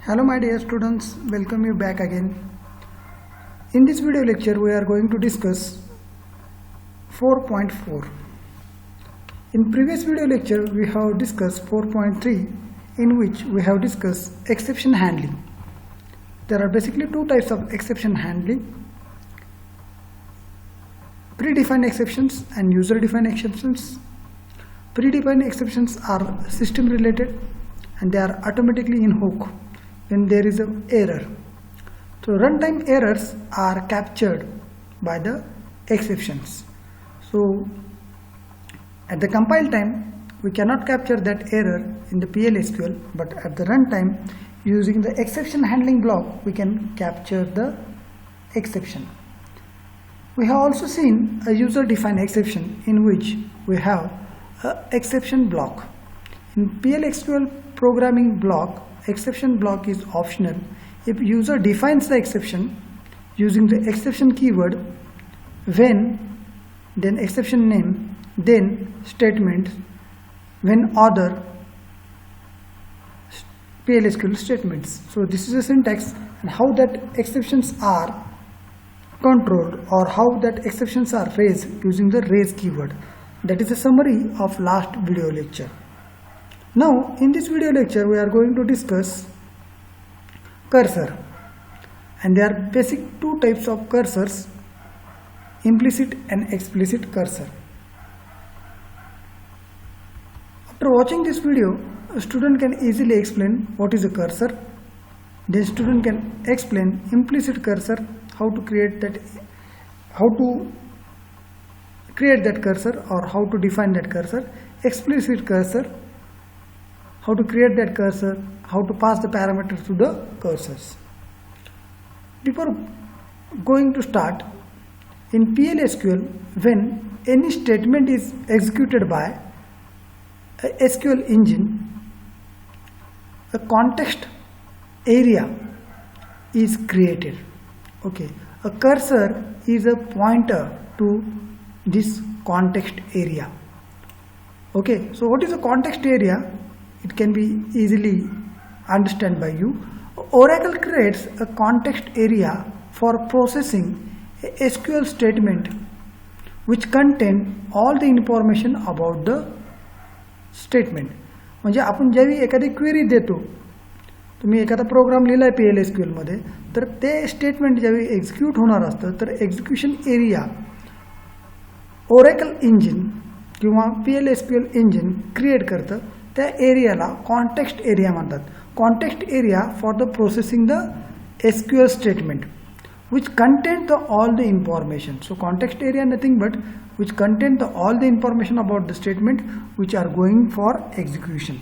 Hello my dear students, welcome you back again. In this video lecture we are going to discuss 4.4. In previous video lecture we have discussed 4.3, in which we have discussed exception handling. There are basically two types of exception handling: predefined exceptions and user defined exceptions. Predefined exceptions are system related and they are automatically invoked when there is an error. So runtime errors are captured by the exceptions. So at the compile time we cannot capture that error in the PLSQL, but at the runtime using the exception handling block we can capture the exception. We have also seen a user defined exception in which we have an exception block. In PLSQL programming block, exception block is optional. If user defines the exception using the exception keyword, when, then exception name, then statement, when other PLSQL statements. So this is a syntax and how that exceptions are controlled or how that exceptions are raised using the raise keyword. That is a summary of last video lecture. Now in this video lecture we are going to discuss cursor, and there are basic two types of cursors: implicit and explicit cursor. After watching this video, a student can easily explain what is a cursor. The student can explain implicit cursor, how to create that cursor or how to define that cursor. Explicit cursor, how to create that cursor, how to pass the parameters to the cursors. Before going to start, in PLSQL, when any statement is executed by a SQL engine, a context area is created. Okay, a cursor is a pointer to this context area. Okay, so what is a context area? It can be easily understood by you. Oracle creates a context area for processing a SQL statement which contain all the information about the statement. म्हणजे आपण जेव्हा एखादी query देतो, तुम्ही एखादा programme लिहिलाय PLSQL मध्ये, तर ते स्टेटमेंट जेव्हा एक्झिक्यूट होणार असतं तर एक्झिक्यूशन एरिया ओरेकल इंजिन किंवा PLSQL इंजिन क्रिएट करतं. त्या एरियाला कॉन्टेक्स्ट एरिया म्हणतात. Context area for the processing the SQL statement which contain all the information. So context area nothing but which contain all the information about the statement which are going for execution.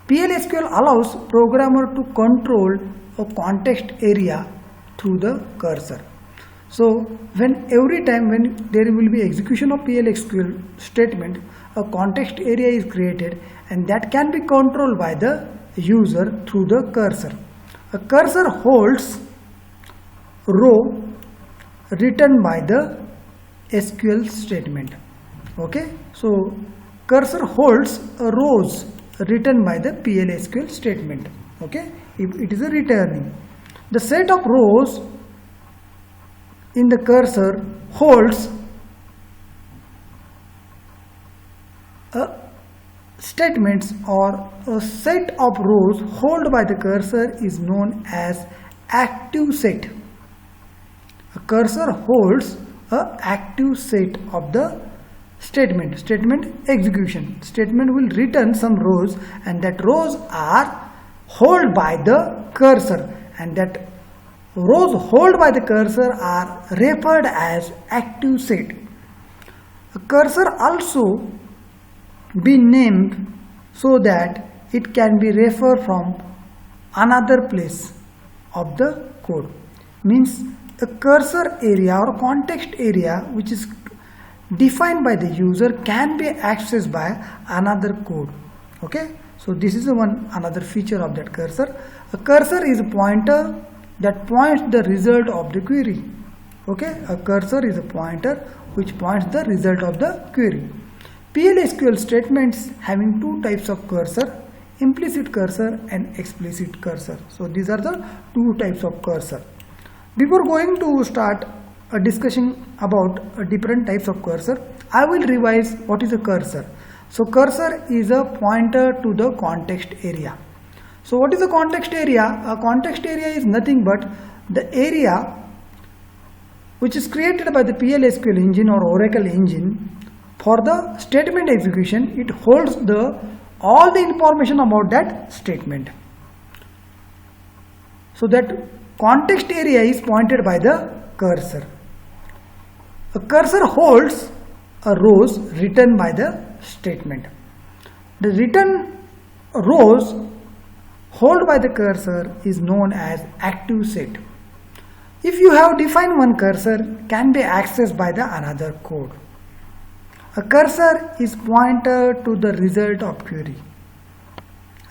PLSQL allows programmer to control a context area through the cursor. So when every time when there will be execution of PLSQL statement, a context area is created and that can be controlled by the user through the cursor. A cursor holds row written by the SQL statement. Okay, so cursor holds rows written by the PLSQL statement. Okay, if it is a returning, the set of rows in the cursor holds statements, or a set of rows held by the cursor is known as active set. A cursor holds a active set of the statement execution. Statement will return some rows and that rows are held by the cursor, and that rows held by the cursor are referred as active set. A cursor also be named so that it can be referred from another place of the code. Means a cursor area or context area which is defined by the user can be accessed by another code. Okay, so this is another feature of that cursor. A cursor is a pointer that points the result of the query. Okay, a cursor is a pointer which points the result of the query. PLSQL statements having two types of cursor: implicit cursor and explicit cursor. So these are the two types of cursor. Before going to start a discussion about different types of cursor, I will revise what is a cursor. So cursor is a pointer to the context area. So what is the context area? A context area is nothing but the area which is created by the PLSQL engine or Oracle engine for the statement execution. It holds all the information about that statement. So that context area is pointed by the cursor. A cursor holds a rows written by the statement. The written rows held by the cursor is known as active set. If you have defined one cursor, can be accessed by the another code. A cursor is pointer to the result of query.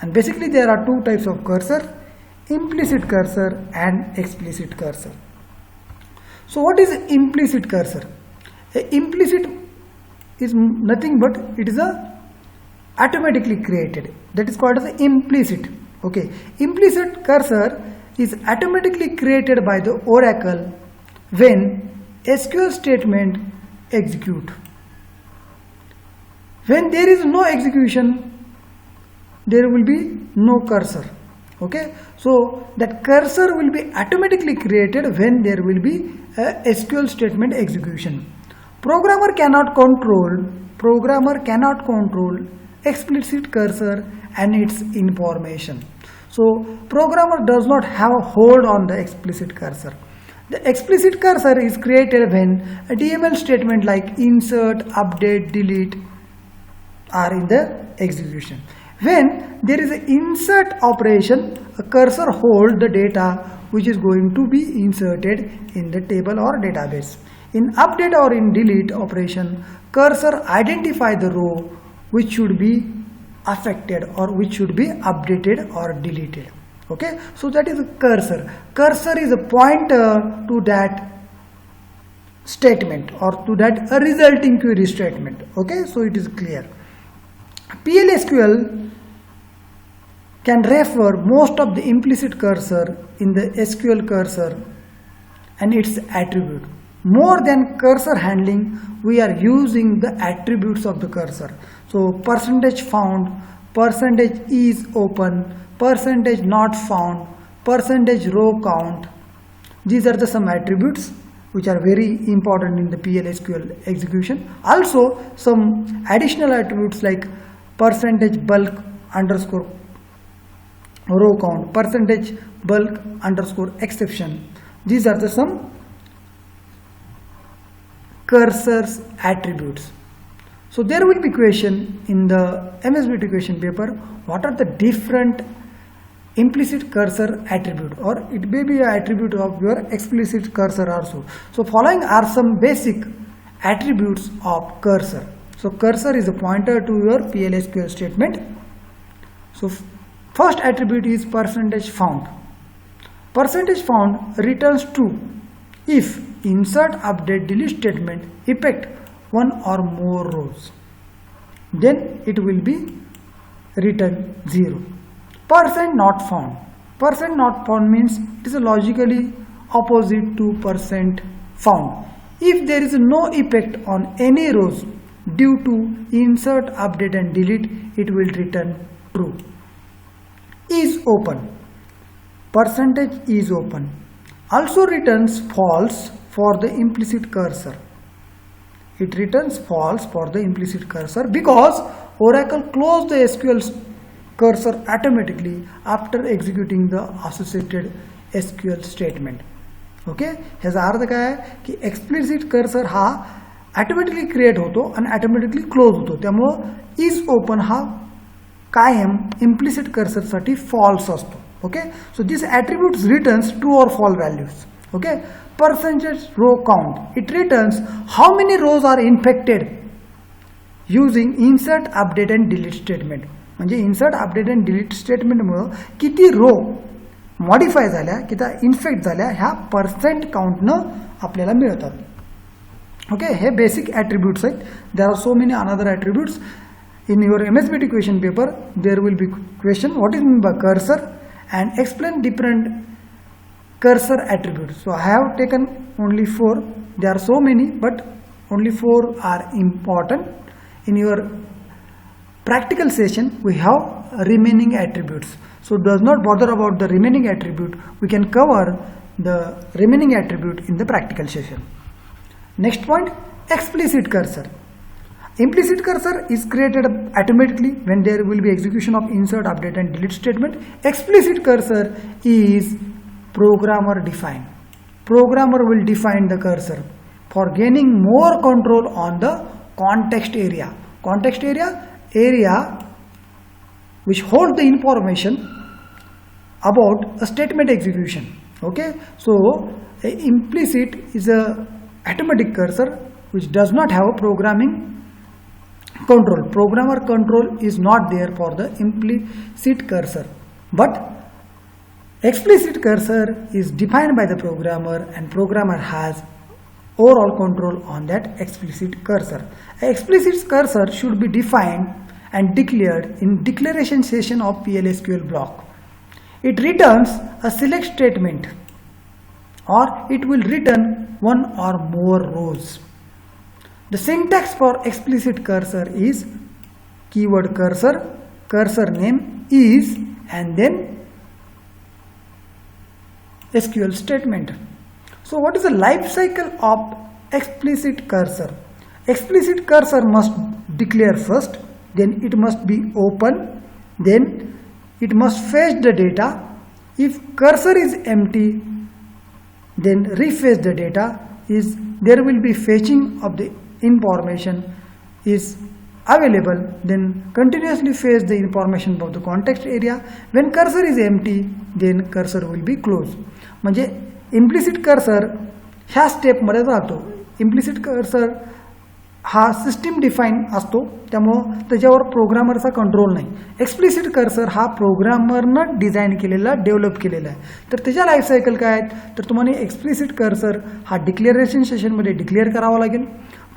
And basically there are two types of cursor, implicit cursor and explicit cursor. So what is implicit cursor? Implicit is nothing but it is automatically created. That is called as implicit. Okay, implicit cursor is automatically created by the Oracle when SQL statement execute. When there is no execution, there will be no cursor. Okay, so that cursor will be automatically created when there will be a SQL statement execution. Programmer cannot control explicit cursor and its information. So programmer does not have a hold on the explicit cursor. The explicit cursor is created when a DML statement like insert, update, delete are in the execution. When there is an insert operation, a cursor holds the data which is going to be inserted in the table or database. In update or in delete operation, cursor identify the row which should be affected or which should be updated or deleted. Okay, so that is a cursor. Cursor is a pointer to that statement or to that a resulting query statement. Okay, so it is clear. PLSQL can refer most of the implicit cursor in the SQL cursor and its attribute. More than cursor handling, we are using the attributes of the cursor. So percentage found, percentage is open, percentage not found, percentage row count. These are the some attributes which are very important in the PLSQL execution. Also some additional attributes like percentage bulk underscore row count, percentage bulk underscore exception. These are the some cursor's attributes. So there will be question in the MSBT question paper, what are the different implicit cursor attribute, or it may be an attribute of your explicit cursor also. So following are some basic attributes of cursor. So cursor is a pointer to your PLSQL statement. So first attribute is percentage found. Percentage found returns true if insert, update, delete statement affect one or more rows. Then it will be return 0. Percent not found. Percent not found means it is a logically opposite to percent found. If there is no effect on any rows due to insert, update and delete, it will return true. Is open. Percentage is open. Also returns false for the implicit cursor. It returns false for the implicit cursor because Oracle closed the SQL cursor automatically after executing the associated SQL statement. Okay, ह्याचा अर्थ काय आहे की explicit cursor हा automatically create होतो आणि automatically close होतो. त्यामुळे is open हा कायम इम्प्लिसिट कर्सर साठी फॉल्स असतो. Okay, so this attributes returns true और false values. Okay, percentage row count, it returns how many rows are infected using insert, update and delete statement. म्हणजे insert, update and delete statement मुळे किती रो modify झाल्या, किती infect झाल्या ह्या percent काउंटनं आपल्याला मिळतात. Okay, हे basic attributes आहेत. There are so many another attributes. In your MSBT question paper, there will be question what is meant by cursor and explain different cursor attributes. So I have taken only 4. There are so many, but only 4 are important. In your practical session, we have remaining attributes. So does not bother about the remaining attribute. We can cover the remaining attribute in the practical session. Next point, explicit cursor. Implicit cursor is created automatically when there will be execution of insert, update and delete statement. Explicit cursor is programmer defined. Programmer will define the cursor for gaining more control on the context area. Context area which hold the information about a statement execution. Okay, so implicit is a automatic cursor which does not have a programming control. Programmer control is not there for the implicit cursor, but explicit cursor is defined by the programmer and programmer has overall control on that explicit cursor. An explicit cursor should be defined and declared in declaration session of PLSQL block. It returns a select statement or it will return one or more rows. The syntax for explicit cursor is keyword cursor, cursor name is, and then SQL statement. So what is the life cycle of explicit cursor? Explicit cursor must declare first, then it must be open, then it must fetch the data. If cursor is empty, then refetch the data. There will be fetching of the information is available, then continuously fetch the information about the context area. When cursor is empty, then cursor will be closed. म्हणजे implicit cursor ह्या step मध्ये जातो. implicit cursor हा system define असतो, त्यामुळे त्याच्यावर प्रोग्रामरचा control नाही. Explicit cursor हा प्रोग्रामरनं डिझाइन केलेला, डेव्हलप केलेला आहे. तर त्याच्या लाईफ सायकल काय आहेत, तर तुम्हाला एक्सप्लिसिट कर्सर हा डिक्लेरेशन सेशनमध्ये डिक्लेअर करावा लागेल,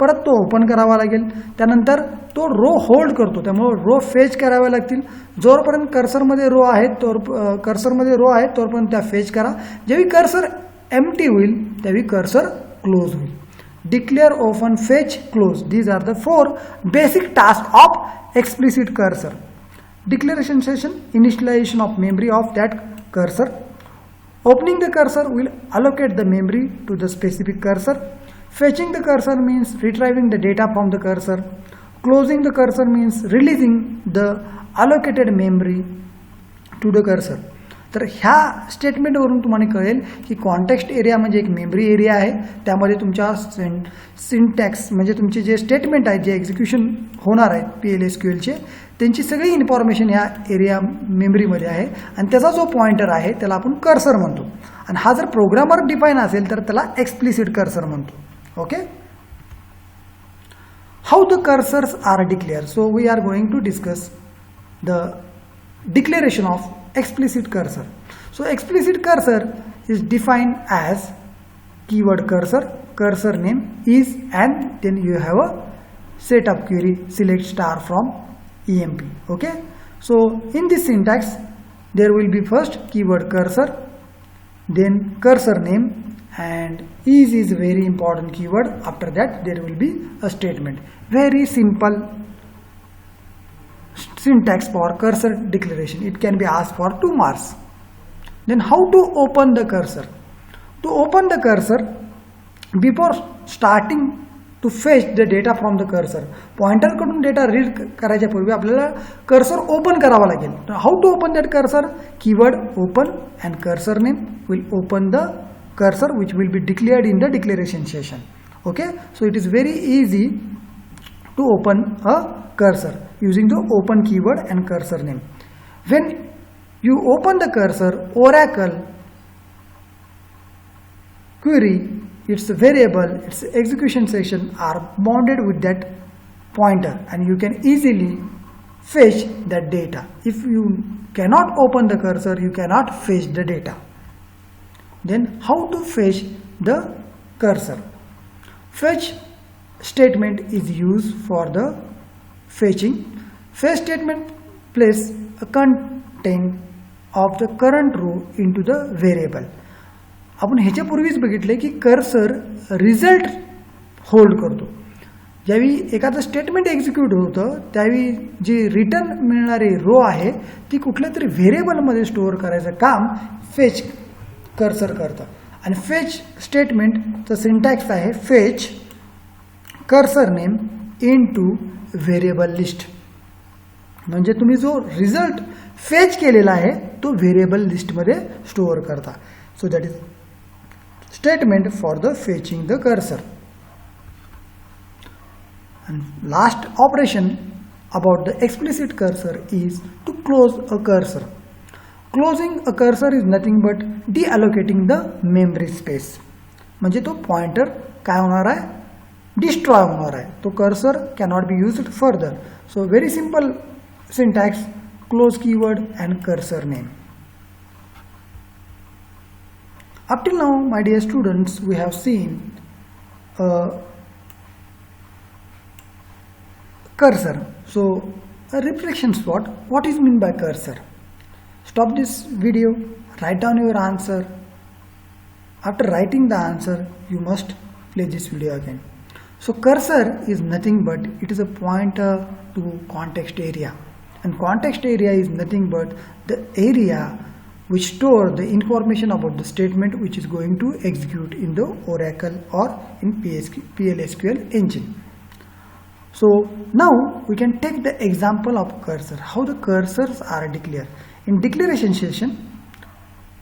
परत तो ओपन करावा लागेल, त्यानंतर तो रो होल्ड करतो, त्यामुळे रो फेच करावे लागतील. जोपर्यंत कर्सरमध्ये रो आहेत तोपर्यंत त्या फेच करा. जेव्हा कर्सर एम्प्टी होईल त्यावेळी कर्सर क्लोज होईल. Declare, open, fetch, close. These are the 4 basic tasks of explicit cursor. Declaration session, initialization of memory of that cursor. Opening the cursor will allocate the memory to the specific cursor. Fetching the cursor means retrieving the data from the cursor. Closing the cursor means releasing the allocated memory to the cursor. तर ह्या स्टेटमेंटवरून तुम्हाला कळेल की context area म्हणजे एक memory area आहे, त्यामध्ये तुमच्या सिंटॅक्स म्हणजे तुमचे जे स्टेटमेंट आहेत, जे एक्झिक्युशन होणार आहेत PLSQLचे, त्यांची सगळी इन्फॉर्मेशन ह्या एरिया मेमरीमध्ये आहे आणि त्याचा जो पॉइंटर आहे त्याला आपण कर्सर म्हणतो. आणि हा जर प्रोग्रामर डिफाइन असेल तर त्याला एक्सप्लिसिट कर्सर म्हणतो. Okay, how the cursors are declare. So we are going to discuss the declaration of explicit cursor. So explicit cursor is defined as keyword cursor, cursor name is, and then you have a setup query select star from EMP. Okay, so in this syntax there will be first keyword cursor, then cursor name, and is very important keyword. After that there will be a statement. Very simple syntax for cursor declaration. It can be asked for 2 marks. Then how to open the cursor? To open the cursor, before starting to fetch the data from the cursor, pointer कडून data read करायच्या पूर्वी आपल्याला cursor open करावा लागेल. How to open that cursor? Keyword open and cursor name will open the cursor which will be declared in the declaration session. Okay, so it is very easy to open a cursor using the open keyword and cursor name. When you open the cursor, Oracle query, its variable, its execution section are bounded with that pointer and you can easily fetch that data. If you cannot open the cursor, you cannot fetch the data. Then how to fetch the cursor? Fetch statement is used for the fetching. Fetch statement places a content of the current row into the variable. आपण ह्याच्यापूर्वीच बघितले की cursor result hold करतो. ज्यावेळी एखादं statement execute होतं त्यावेळी जी return मिळणारी रो आहे ती कुठल्या तरी व्हेरिएबलमध्ये स्टोअर करायचं काम फेच कर्सर करतं. आणि फेच स्टेटमेंटचं सिंटॅक्स आहे fetch cursor name into variable list. म्हणजे तुम्ही जो रिझल्ट फेच केलेला आहे तो व्हेरिएबल लिस्टमध्ये स्टोअर करता. सो that is statement for the fetching the cursor. And last operation about the explicit cursor is to close a cursor. Closing a cursor is nothing but deallocating the memory space. म्हणजे तो pointer काय होणार आहे, destroy होणार आहे. तो cursor cannot be used further. So very simple syntax, close keyword and cursor name. Up till now, my dear students, we have seen cursor. So a reflection spot, what is meant by cursor? Stop this video, write down your answer. After writing the answer, you must play this video again. So cursor is nothing but it is a pointer to context area, and context area is nothing but the area which store the information about the statement which is going to execute in the Oracle or in PLSQL engine. So now we can take the example of cursor, how the cursors are declared. In declaration session,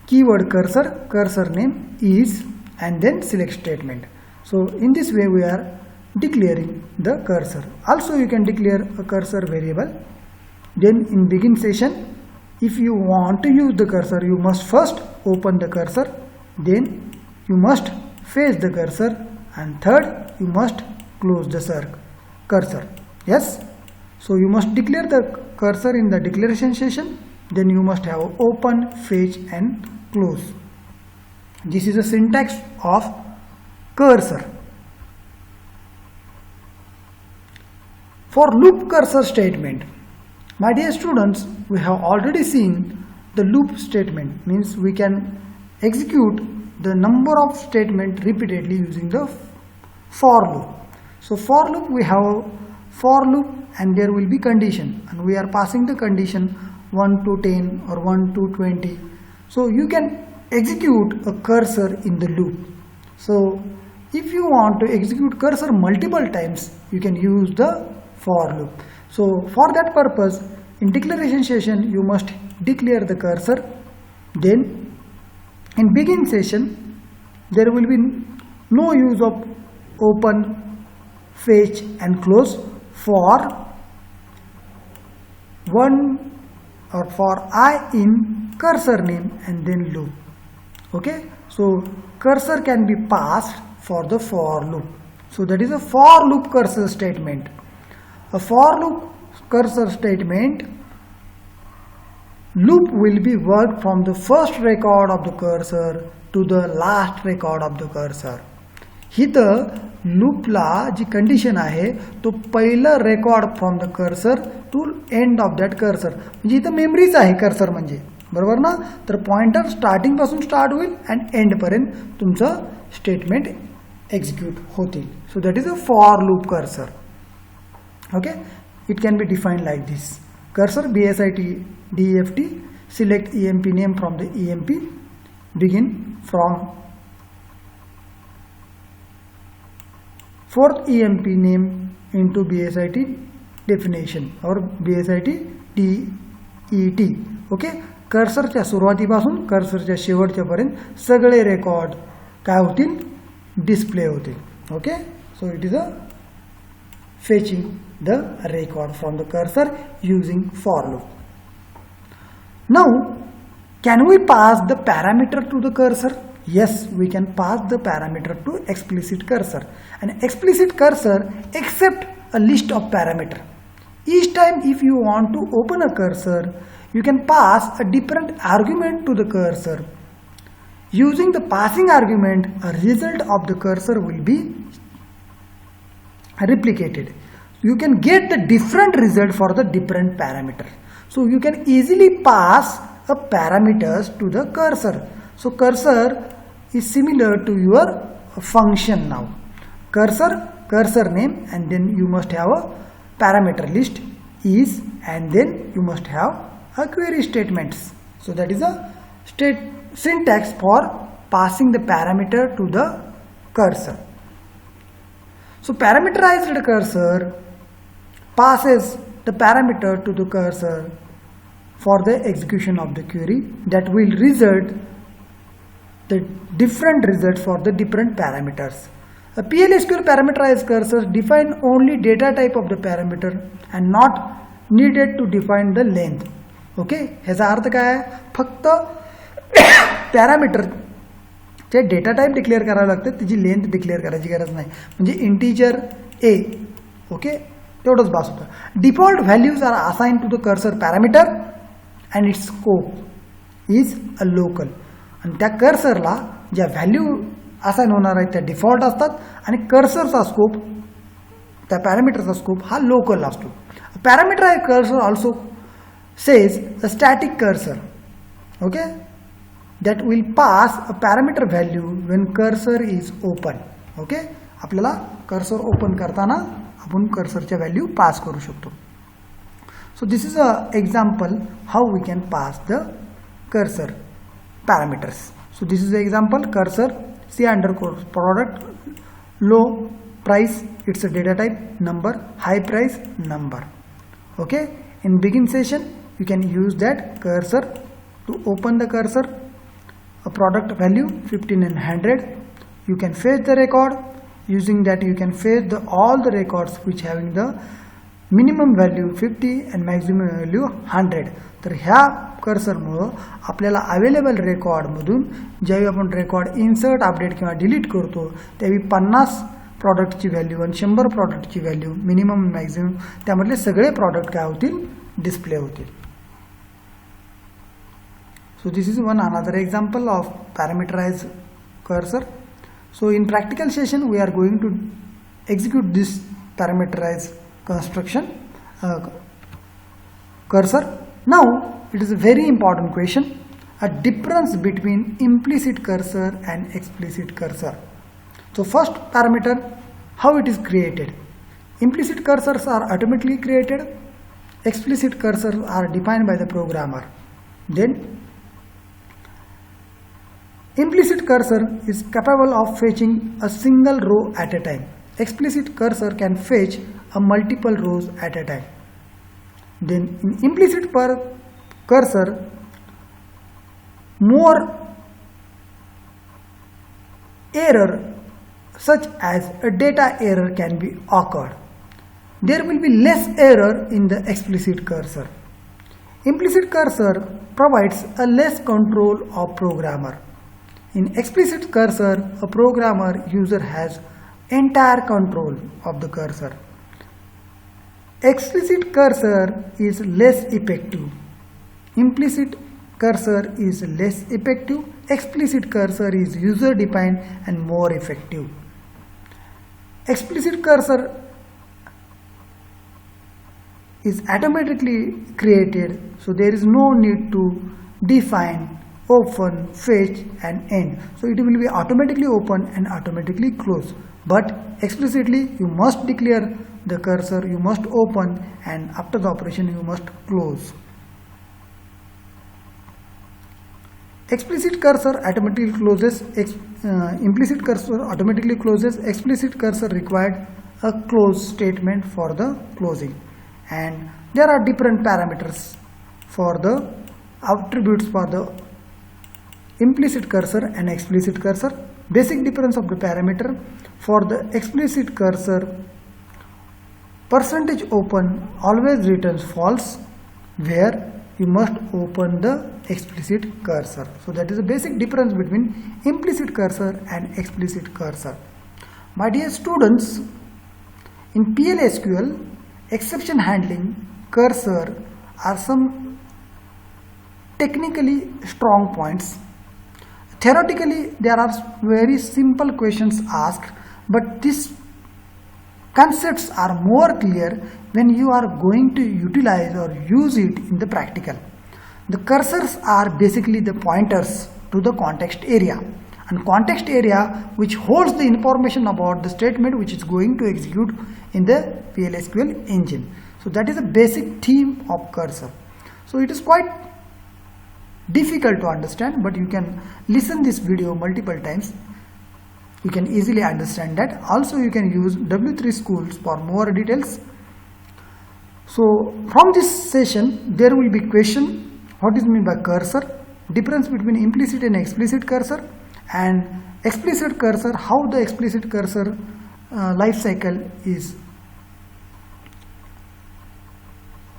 keyword cursor, cursor name is, and then select statement. So in this way we are declaring the cursor. Also you can declare a cursor variable. Then in begin session, if you want to use the cursor, you must first open the cursor, then you must fetch the cursor, and third you must close the cursor. Yes, so you must declare the cursor in the declaration session, then you must have open, fetch and close. This is the syntax of cursor. For loop cursor statement, my dear students, we have already seen the loop statement, means we can execute the number of statements repeatedly using the for loop. So for loop we have for loop and there will be condition, and we are passing the condition 1 to 10 or 1 to 20. So you can execute a cursor in the loop. So if you want to execute cursor multiple times, you can use the for loop. So for that purpose, in declaration session you must declare the cursor. Then in begin session there will be no use of open, fetch and close for one or for I in cursor name and then loop. Okay, so cursor can be passed for the for loop. So that is a for loop cursor statement. A for loop cursor statement, loop will be worked from the first record of the cursor to the last record of the cursor. इथं लूपला जी condition आहे तो पहिला record from the cursor to end of that cursor, म्हणजे इथं मेमरीच आहे cursor म्हणजे, बरोबर ना. तर पॉइंटर स्टार्टिंग पासून स्टार्ट होईल अँड एंड पर्यंत तुमचं स्टेटमेंट एक्झिक्यूट होतील. So that is a for loop cursor. Okay, it can be defined like this. Cursor BSIT DEFT, select EMP name from the EMP, begin from fourth EMP name into BSIT definition or BSIT DET. Okay, कर्सरच्या सुरुवातीपासून कर्सरच्या शेवटच्यापर्यंत सगळे record काय होतील, display होतील. Okay, so it is a fetching the record from the cursor using for loop. Now, can we pass the parameter to the cursor? Yes, we can pass the parameter to explicit cursor. And explicit cursor accept a list of parameter. Each time if you want to open a cursor, you can pass a different argument to the cursor. Using the passing argument, a result of the cursor will be replicated. you can get the different result for the different parameter. So you can easily pass a parameters to the cursor. So cursor is similar to your function now. Cursor name, and then you must have a parameter list is, and then you must have a query statements. So that is a syntax for passing the parameter to the cursor. So parameterized cursor passes the parameter to the cursor for the execution of the query that will result the different results for the different parameters. A PLSQL parameterized cursor define only data type of the parameter and not needed to define the length. Okay, ह्याचा अर्थ काय आहे? फक्त parameter चे data type declare करावे लागते, त्याची length declare करायची गरज नाही. म्हणजे इंटीजर ए, ओके, तेवढंच बास होतं. Default values are assign to the cursor parameter and its scope is a local. आणि त्या कर्सरला ज्या व्हॅल्यू असाइन होणार आहेत त्या डिफॉल्ट असतात आणि कर्सरचा स्कोप, त्या पॅरामीटरचा स्कोप हा लोकल असतो. Parameterized cursor also says a static cursor, okay, that will pass a parameter value when cursor is open. Okay, आपल्याला कर्सर ओपन करताना आपण कर्सरच्या व्हॅल्यू पास करू शकतो. So this is a example how we can pass the cursor parameters. So this is the example cursor C underscore product, low price, it's a data type, number, high price, number. Okay, in begin session you can use that cursor to open the cursor, a product value 15 and 100. You can fetch the record. Using that you can fetch all the records which having the minimum value 50 and maximum value 100. तर ह्या कर्सरमुळं आपल्याला available रेकॉर्डमधून ज्यावेळी आपण record insert, update किंवा delete करतो त्यावेळी 50 प्रॉडक्टची value आणि 100 प्रॉडक्टची value, minimum maximum, त्यामधले सगळे प्रॉडक्ट काय होतील, डिस्प्ले होतील. So this is another example of parameterized cursor. So in practical session we are going to execute this parameterized construction cursor. Now it is a very important question, a difference between implicit cursor and explicit cursor. So first parameter, how it is created. Implicit cursors are automatically created. Explicit cursors are defined by the programmer. Then implicit cursor is capable of fetching a single row at a time. Explicit cursor can fetch a multiple rows at a time. Then in implicit cursor, more error such as a data error can be occurred. There will be less error in the explicit cursor. Implicit cursor provides a less control of programmer. In explicit cursor, a programmer user has entire control of the cursor. Explicit cursor is less effective. Implicit cursor is less effective. Explicit cursor is user defined and more effective. Explicit cursor is automatically created, so there is no need to define, open, fetch and end. So it will be automatically open and automatically close. But explicitly you must declare the cursor, you must open, and after the operation you must close. Explicit cursor automatically closes, implicit cursor automatically closes. Explicit cursor required a close statement for the closing. And there are different parameters for the attributes for the implicit cursor and explicit cursor. Basic difference of the parameter: for the explicit cursor, percentage open always returns false, where you must open the explicit cursor. So that is the basic difference between implicit cursor and explicit cursor. My dear students, in PLSQL, exception handling, cursor are some technically strong points. Theoretically, there are very simple questions asked, but this concepts are more clear when you are going to utilize or use it in the practical. The cursors are basically the pointers to the context area, and context area which holds the information about the statement which is going to execute in the PLSQL engine. So that is a basic theme of cursor. So it is quite difficult to understand, but you can listen this video multiple times. You can easily understand that. Also you can use W3 Schools for more details. So from this session there will be question: what is meant by cursor, difference between implicit and explicit cursor, and explicit cursor, how the explicit cursor life cycle is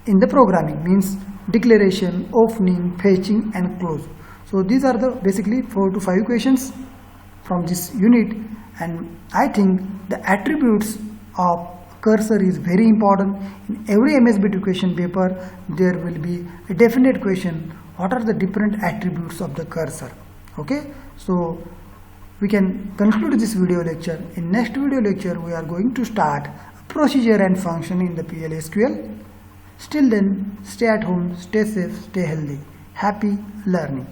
in the programming, means declaration, opening, fetching and close. So these are the basically 4 to 5 questions from this unit, and I think the attributes of cursor is very important. In every MSBT question paper there will be a definite question: what are the different attributes of the cursor? Okay, so we can conclude this video lecture. In next video lecture we are going to start procedure and function in the PLSQL. Till then, stay at home, stay safe, stay healthy. Happy learning.